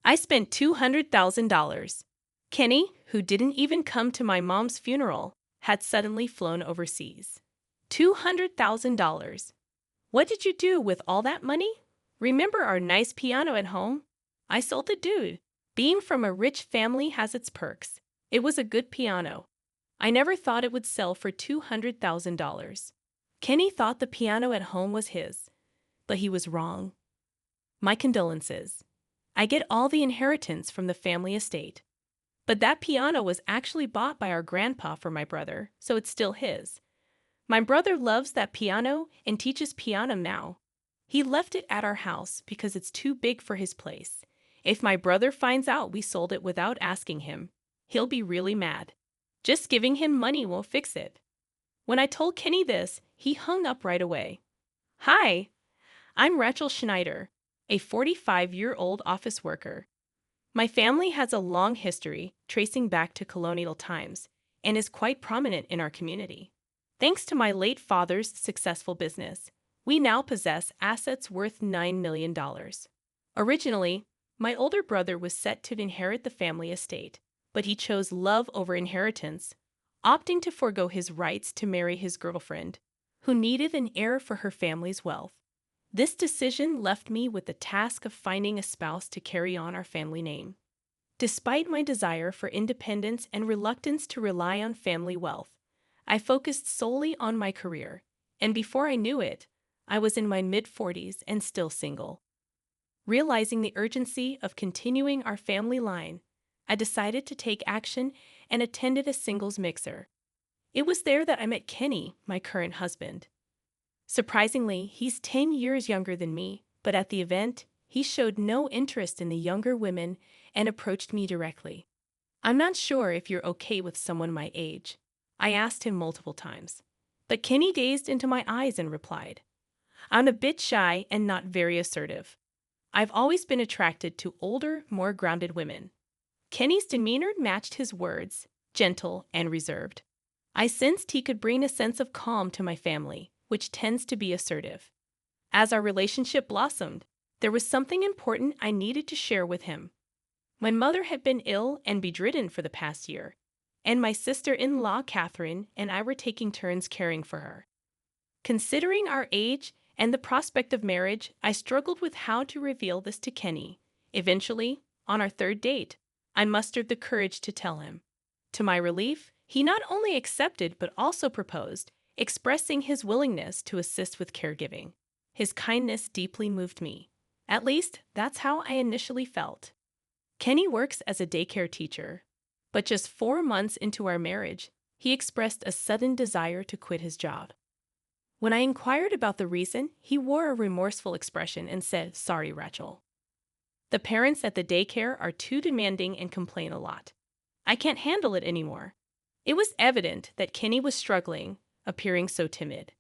I spent $200,000. Kenny, who didn't even come to my mom's funeral, had suddenly flown overseas. $200,000. What did you do with all that money? Remember our nice piano at home? I sold the dude. Being from a rich family has its perks. It was a good piano. I never thought it would sell for $200,000. Kenny thought the piano at home was his, but he was wrong. My condolences. I get all the inheritance from the family estate. But that piano was actually bought by our grandpa for my brother, so it's still his. My brother loves that piano and teaches piano now. He left it at our house because it's too big for his place. If my brother finds out we sold it without asking him, he'll be really mad. Just giving him money won't fix it. When I told Kenny this, he hung up right away. Hi, I'm Rachel Schneider, a 45-year-old office worker. My family has a long history tracing back to colonial times and is quite prominent in our community. Thanks to my late father's successful business, we now possess assets worth $9 million. Originally, my older brother was set to inherit the family estate, but he chose love over inheritance, opting to forego his rights to marry his girlfriend, who needed an heir for her family's wealth. This decision left me with the task of finding a spouse to carry on our family name. Despite my desire for independence and reluctance to rely on family wealth, I focused solely on my career, and before I knew it, I was in my mid-40s and still single. Realizing the urgency of continuing our family line, I decided to take action and attended a singles mixer. It was there that I met Kenny, my current husband. Surprisingly, he's 10 years younger than me, but at the event, he showed no interest in the younger women and approached me directly. I'm not sure if you're okay with someone my age, I asked him multiple times. But Kenny gazed into my eyes and replied, I'm a bit shy and not very assertive. I've always been attracted to older, more grounded women. Kenny's demeanor matched his words, gentle and reserved. I sensed he could bring a sense of calm to my family, which tends to be assertive. As our relationship blossomed, there was something important I needed to share with him. My mother had been ill and bedridden for the past year, and my sister-in-law, Catherine, and I were taking turns caring for her. Considering our age and the prospect of marriage, I struggled with how to reveal this to Kenny. Eventually, on our third date, I mustered the courage to tell him. To my relief, he not only accepted but also proposed, expressing his willingness to assist with caregiving. His kindness deeply moved me. At least, that's how I initially felt. Kenny works as a daycare teacher, but just 4 months into our marriage, he expressed a sudden desire to quit his job. When I inquired about the reason, he wore a remorseful expression and said, Sorry, Rachel. The parents at the daycare are too demanding and complain a lot. I can't handle it anymore. It was evident that Kenny was struggling, appearing so timid.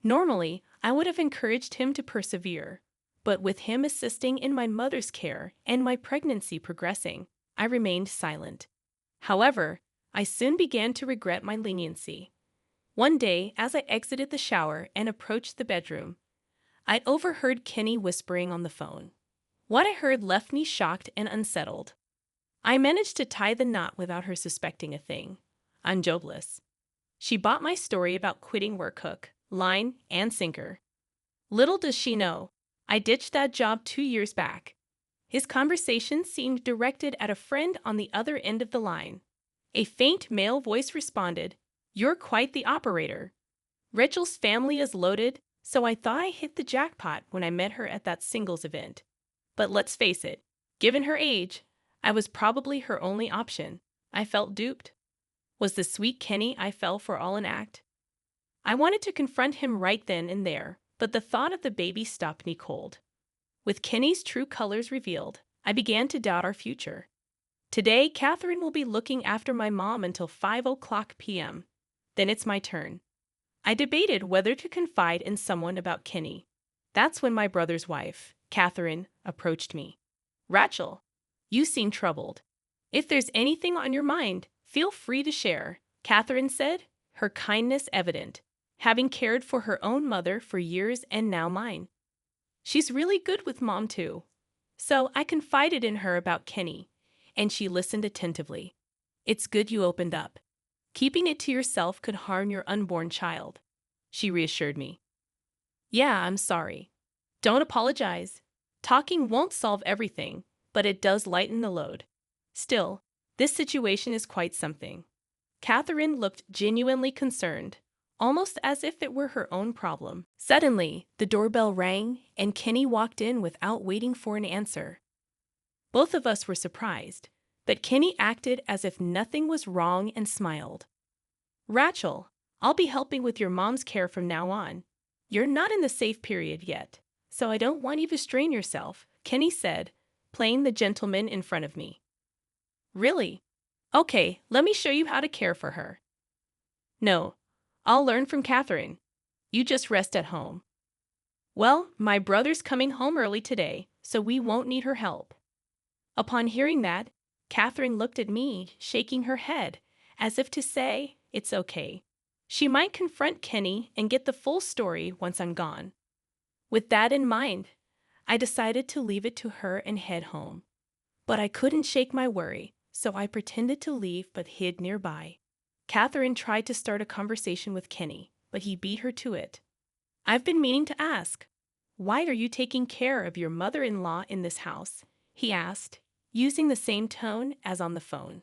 Normally, I would have encouraged him to persevere, but with him assisting in my mother's care and my pregnancy progressing, I remained silent. However, I soon began to regret my leniency. One day, as I exited the shower and approached the bedroom, I overheard Kenny whispering on the phone. What I heard left me shocked and unsettled. I managed to tie the knot without her suspecting a thing. I'm jobless. She bought my story about quitting work hook, line, and sinker. Little does she know, I ditched that job 2 years back. His conversation seemed directed at a friend on the other end of the line. A faint male voice responded, You're quite the operator. Rachel's family is loaded, so I thought I hit the jackpot when I met her at that singles event. But let's face it, given her age, I was probably her only option. I felt duped. Was the sweet Kenny I fell for all an act? I wanted to confront him right then and there, but the thought of the baby stopped me cold. With Kenny's true colors revealed, I began to doubt our future. Today, Catherine will be looking after my mom until 5:00 p.m. Then it's my turn. I debated whether to confide in someone about Kenny. That's when my brother's wife, Catherine, approached me. Rachel, you seem troubled. If there's anything on your mind, feel free to share, Catherine said, her kindness evident, having cared for her own mother for years and now mine. She's really good with Mom too. So I confided in her about Kenny, and she listened attentively. It's good you opened up. Keeping it to yourself could harm your unborn child, she reassured me. Yeah, I'm sorry. Don't apologize. Talking won't solve everything, but it does lighten the load. Still, this situation is quite something. Catherine looked genuinely concerned, almost as if it were her own problem. Suddenly, the doorbell rang, and Kenny walked in without waiting for an answer. Both of us were surprised, but Kenny acted as if nothing was wrong and smiled. Rachel, I'll be helping with your mom's care from now on. You're not in the safe period yet, so I don't want you to strain yourself, Kenny said, playing the gentleman in front of me. Really? Okay, let me show you how to care for her. No, I'll learn from Catherine. You just rest at home. Well, my brother's coming home early today, so we won't need her help. Upon hearing that, Catherine looked at me, shaking her head, as if to say, it's okay. She might confront Kenny and get the full story once I'm gone. With that in mind, I decided to leave it to her and head home. But I couldn't shake my worry, so I pretended to leave but hid nearby. Catherine tried to start a conversation with Kenny, but he beat her to it. I've been meaning to ask, why are you taking care of your mother-in-law in this house? He asked, using the same tone as on the phone.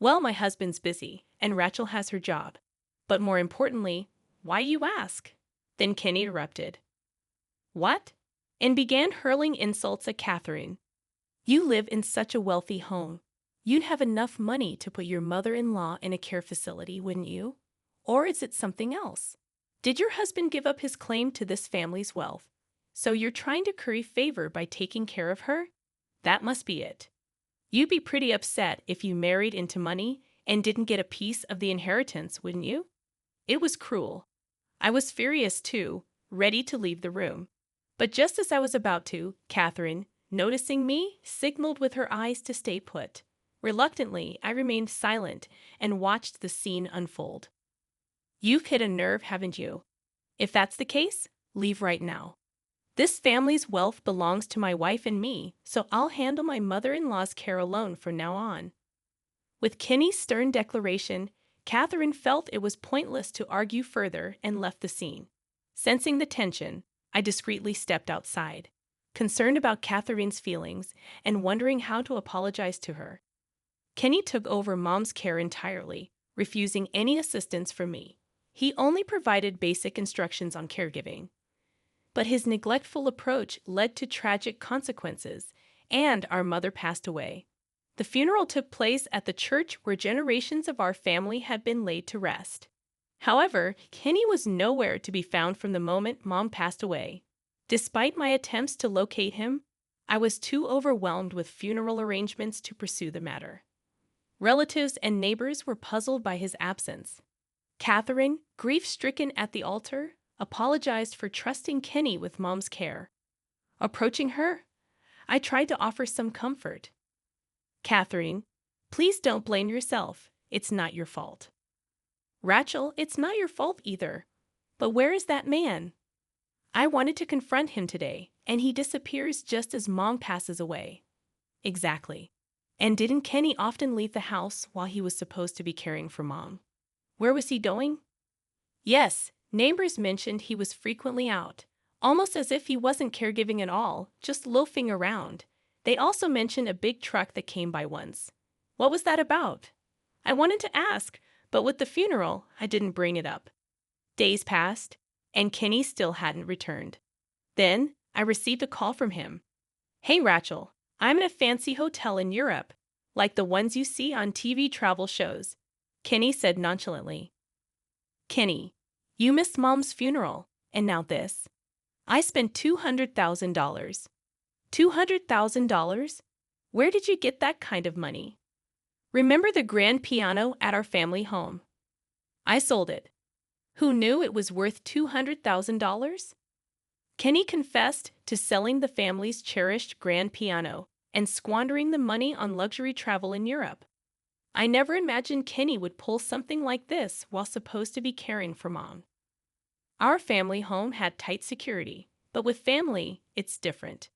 Well, my husband's busy, and Rachel has her job. But more importantly, why you ask? Then Kenny interrupted. What? And began hurling insults at Catherine. You live in such a wealthy home. You'd have enough money to put your mother-in-law in a care facility, wouldn't you? Or is it something else? Did your husband give up his claim to this family's wealth? So you're trying to curry favor by taking care of her? That must be it. You'd be pretty upset if you married into money and didn't get a piece of the inheritance, wouldn't you? It was cruel. I was furious too, ready to leave the room. But just as I was about to, Catherine, noticing me, signaled with her eyes to stay put. Reluctantly, I remained silent and watched the scene unfold. You've hit a nerve, haven't you? If that's the case, leave right now. This family's wealth belongs to my wife and me, so I'll handle my mother-in-law's care alone from now on. With Kenny's stern declaration, Catherine felt it was pointless to argue further and left the scene. Sensing the tension, I discreetly stepped outside, concerned about Catherine's feelings and wondering how to apologize to her. Kenny took over Mom's care entirely, refusing any assistance from me. He only provided basic instructions on caregiving. But his neglectful approach led to tragic consequences, and our mother passed away. The funeral took place at the church where generations of our family had been laid to rest. However, Kenny was nowhere to be found from the moment Mom passed away. Despite my attempts to locate him, I was too overwhelmed with funeral arrangements to pursue the matter. Relatives and neighbors were puzzled by his absence. Catherine, grief-stricken at the altar, apologized for trusting Kenny with Mom's care. Approaching her, I tried to offer some comfort. Catherine, please don't blame yourself. It's not your fault. Rachel, it's not your fault either. But where is that man? I wanted to confront him today, and he disappears just as Mom passes away. Exactly. And didn't Kenny often leave the house while he was supposed to be caring for Mom? Where was he going? Yes, neighbors mentioned he was frequently out, almost as if he wasn't caregiving at all, just loafing around. They also mentioned a big truck that came by once. What was that about? I wanted to ask, but with the funeral, I didn't bring it up. Days passed, and Kenny still hadn't returned. Then, I received a call from him. Hey, Rachel, I'm in a fancy hotel in Europe, like the ones you see on TV travel shows, Kenny said nonchalantly. Kenny, you missed Mom's funeral, and now this. I spent $200,000. $200,000? Where did you get that kind of money? Remember the grand piano at our family home? I sold it. Who knew it was worth $200,000? Kenny confessed to selling the family's cherished grand piano and squandering the money on luxury travel in Europe. I never imagined Kenny would pull something like this while supposed to be caring for Mom. Our family home had tight security, but with family, it's different.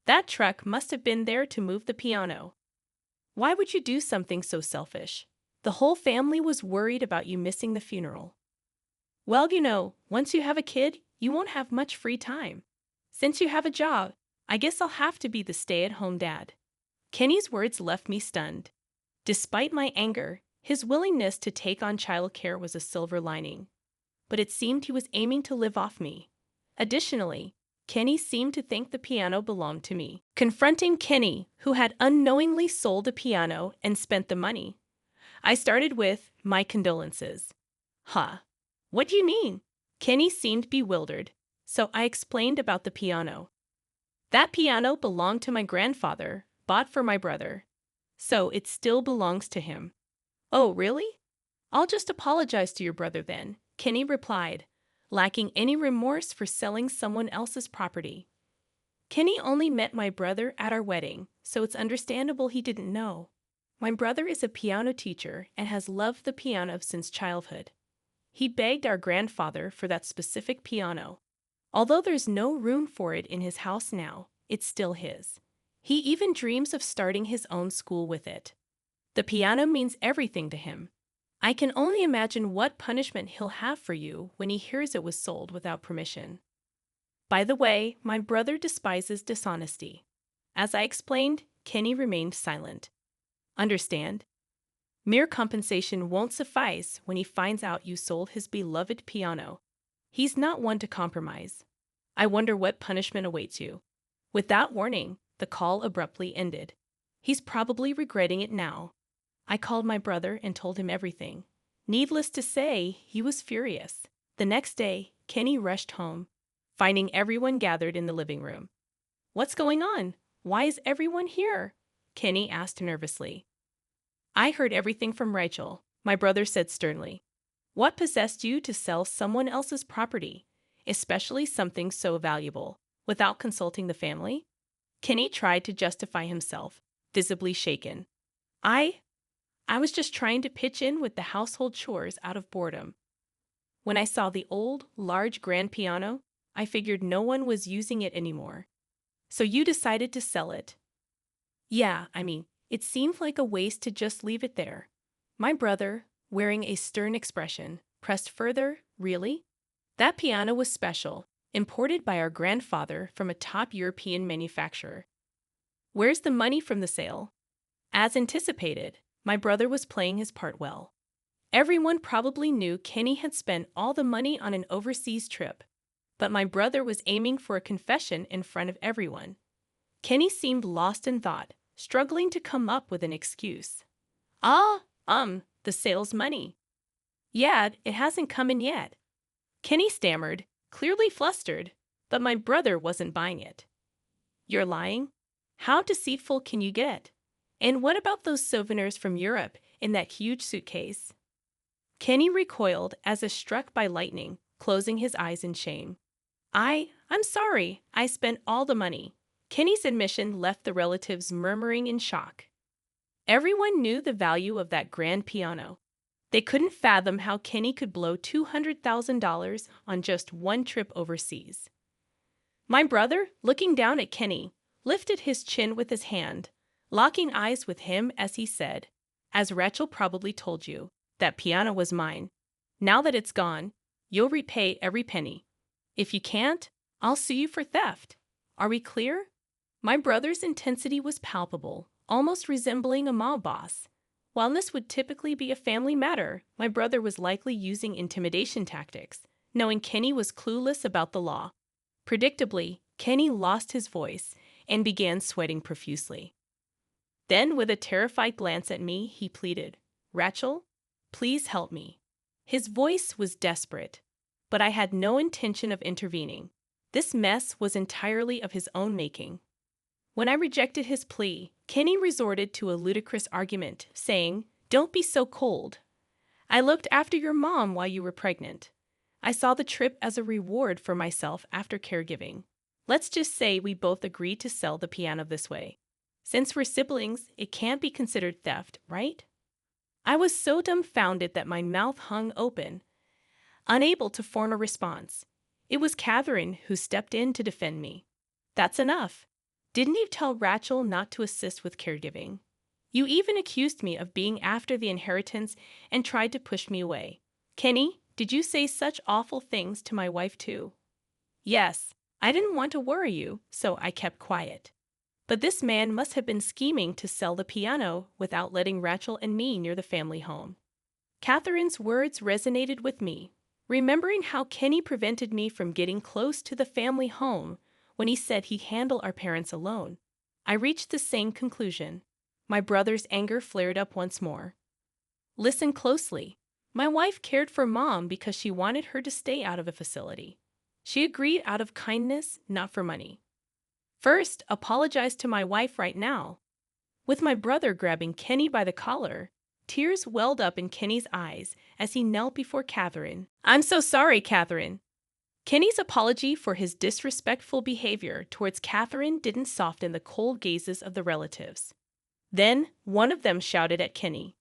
That truck must have been there to move the piano. Why would you do something so selfish? The whole family was worried about you missing the funeral. Well, once you have a kid, you won't have much free time. Since you have a job, I guess I'll have to be the stay-at-home dad. Kenny's words left me stunned. Despite my anger, his willingness to take on childcare was a silver lining. But it seemed he was aiming to live off me. Additionally, Kenny seemed to think the piano belonged to me. Confronting Kenny, who had unknowingly sold a piano and spent the money, I started with my condolences. Huh. What do you mean? Kenny seemed bewildered, so I explained about the piano. That piano belonged to my grandfather, bought for my brother. So it still belongs to him. Oh, really? I'll just apologize to your brother then, Kenny replied, lacking any remorse for selling someone else's property. Kenny only met my brother at our wedding, so it's understandable he didn't know. My brother is a piano teacher and has loved the piano since childhood. He begged our grandfather for that specific piano. Although there's no room for it in his house now, it's still his. He even dreams of starting his own school with it. The piano means everything to him. I can only imagine what punishment he'll have for you when he hears it was sold without permission. By the way, my brother despises dishonesty. As I explained, Kenny remained silent. Understand? Mere compensation won't suffice when he finds out you sold his beloved piano. He's not one to compromise. I wonder what punishment awaits you. With that warning, the call abruptly ended. He's probably regretting it now. I called my brother and told him everything. Needless to say, he was furious. The next day, Kenny rushed home, finding everyone gathered in the living room. What's going on? Why is everyone here? Kenny asked nervously. I heard everything from Rachel, my brother said sternly. What possessed you to sell someone else's property, especially something so valuable, without consulting the family? Kenny tried to justify himself, visibly shaken. I was just trying to pitch in with the household chores out of boredom. When I saw the old, large grand piano, I figured no one was using it anymore. So you decided to sell it. Yeah, it seemed like a waste to just leave it there. My brother, wearing a stern expression, pressed further. Really? That piano was special, imported by our grandfather from a top European manufacturer. Where's the money from the sale? As anticipated, my brother was playing his part well. Everyone probably knew Kenny had spent all the money on an overseas trip, but my brother was aiming for a confession in front of everyone. Kenny seemed lost in thought, struggling to come up with an excuse. The sales money. Yeah, it hasn't come in yet. Kenny stammered, clearly flustered, but my brother wasn't buying it. You're lying? How deceitful can you get? And what about those souvenirs from Europe in that huge suitcase? Kenny recoiled as if struck by lightning, closing his eyes in shame. I'm sorry, I spent all the money. Kenny's admission left the relatives murmuring in shock. Everyone knew the value of that grand piano. They couldn't fathom how Kenny could blow $200,000 on just one trip overseas. My brother, looking down at Kenny, lifted his chin with his hand, locking eyes with him as he said, as Rachel probably told you, that piano was mine. Now that it's gone, you'll repay every penny. If you can't, I'll sue you for theft. Are we clear? My brother's intensity was palpable, almost resembling a mob boss. While this would typically be a family matter, my brother was likely using intimidation tactics, knowing Kenny was clueless about the law. Predictably, Kenny lost his voice and began sweating profusely. Then, with a terrified glance at me, he pleaded, Rachel, please help me. His voice was desperate, but I had no intention of intervening. This mess was entirely of his own making. When I rejected his plea, Kenny resorted to a ludicrous argument, saying, Don't be so cold. I looked after your mom while you were pregnant. I saw the trip as a reward for myself after caregiving. Let's just say we both agreed to sell the piano this way. Since we're siblings, it can't be considered theft, right? I was so dumbfounded that my mouth hung open, unable to form a response. It was Catherine who stepped in to defend me. That's enough. Didn't you tell Rachel not to assist with caregiving? You even accused me of being after the inheritance and tried to push me away. Kenny, did you say such awful things to my wife too? Yes, I didn't want to worry you, so I kept quiet. But this man must have been scheming to sell the piano without letting Rachel and me near the family home. Catherine's words resonated with me, remembering how Kenny prevented me from getting close to the family home when he said he'd handle our parents alone. I reached the same conclusion. My brother's anger flared up once more. Listen closely. My wife cared for Mom because she wanted her to stay out of a facility. She agreed out of kindness, not for money. First, apologize to my wife right now. With my brother grabbing Kenny by the collar, tears welled up in Kenny's eyes as he knelt before Catherine. I'm so sorry, Catherine. Kenny's apology for his disrespectful behavior towards Catherine didn't soften the cold gazes of the relatives. Then, one of them shouted at Kenny,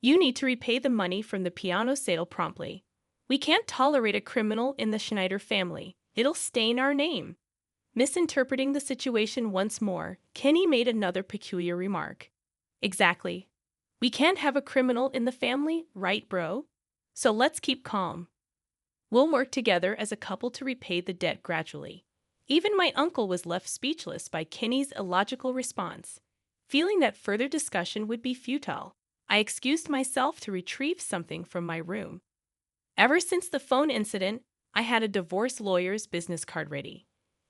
"You need to repay the money from the piano sale promptly. We can't tolerate a criminal in the Schneider family. It'll stain our name." Misinterpreting the situation once more, Kenny made another peculiar remark. Exactly. We can't have a criminal in the family, right, bro? So let's keep calm. We'll work together as a couple to repay the debt gradually. Even my uncle was left speechless by Kenny's illogical response. Feeling that further discussion would be futile, I excused myself to retrieve something from my room. Ever since the phone incident, I had a divorce lawyer's business card ready.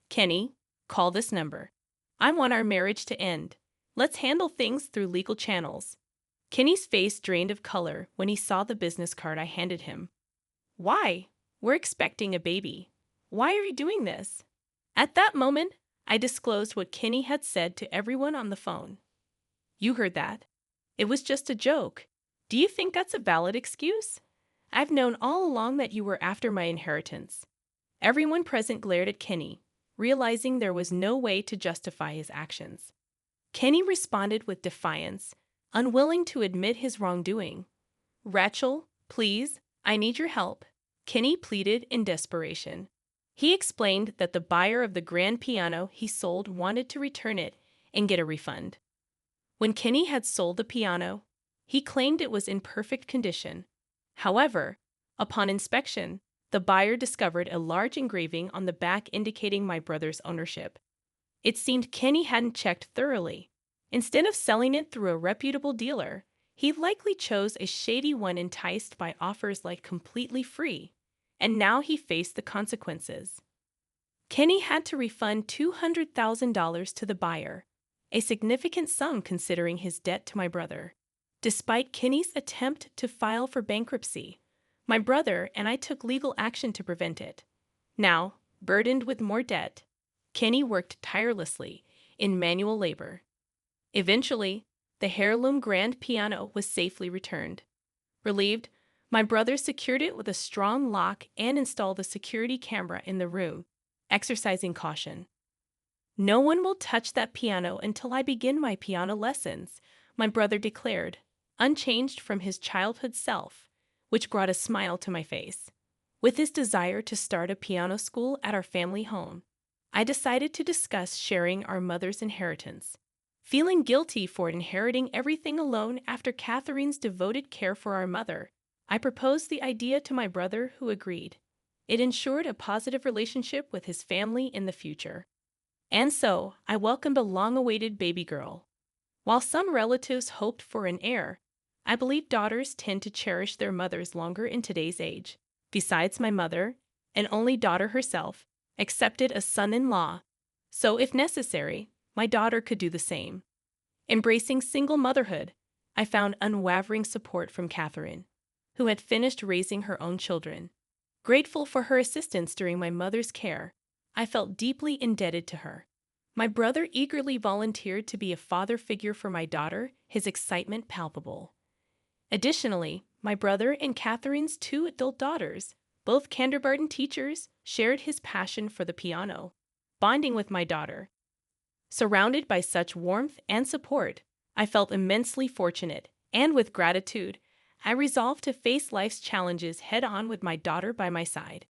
Kenny, call this number. I want our marriage to end. Let's handle things through legal channels. Kenny's face drained of color when he saw the business card I handed him. Why? We're expecting a baby. Why are you doing this? At that moment, I disclosed what Kenny had said to everyone on the phone. You heard that. It was just a joke. Do you think that's a valid excuse? I've known all along that you were after my inheritance. Everyone present glared at Kenny, realizing there was no way to justify his actions. Kenny responded with defiance, unwilling to admit his wrongdoing. Rachel, please, I need your help, Kenny pleaded in desperation. He explained that the buyer of the grand piano he sold wanted to return it and get a refund. When Kenny had sold the piano, he claimed it was in perfect condition. However, upon inspection, the buyer discovered a large engraving on the back indicating my brother's ownership. It seemed Kenny hadn't checked thoroughly. Instead of selling it through a reputable dealer, he likely chose a shady one enticed by offers like completely free, and now he faced the consequences. Kenny had to refund $200,000 to the buyer, a significant sum considering his debt to my brother. Despite Kenny's attempt to file for bankruptcy, my brother and I took legal action to prevent it. Now, burdened with more debt, Kenny worked tirelessly in manual labor. Eventually, the heirloom grand piano was safely returned. Relieved, my brother secured it with a strong lock and installed a security camera in the room, exercising caution. No one will touch that piano until I begin my piano lessons, my brother declared, unchanged from his childhood self, which brought a smile to my face. With his desire to start a piano school at our family home, I decided to discuss sharing our mother's inheritance. Feeling guilty for inheriting everything alone after Catherine's devoted care for our mother, I proposed the idea to my brother, who agreed. It ensured a positive relationship with his family in the future. And so, I welcomed a long-awaited baby girl. While some relatives hoped for an heir, I believe daughters tend to cherish their mothers longer in today's age. Besides, my mother, an only daughter herself, accepted a son-in-law, so if necessary, my daughter could do the same. Embracing single motherhood, I found unwavering support from Catherine, who had finished raising her own children. Grateful for her assistance during my mother's care, I felt deeply indebted to her. My brother eagerly volunteered to be a father figure for my daughter, his excitement palpable. Additionally, my brother and Catherine's 2 adult daughters, both kindergarten teachers, shared his passion for the piano, bonding with my daughter. Surrounded by such warmth and support, I felt immensely fortunate, and with gratitude, I resolved to face life's challenges head-on with my daughter by my side.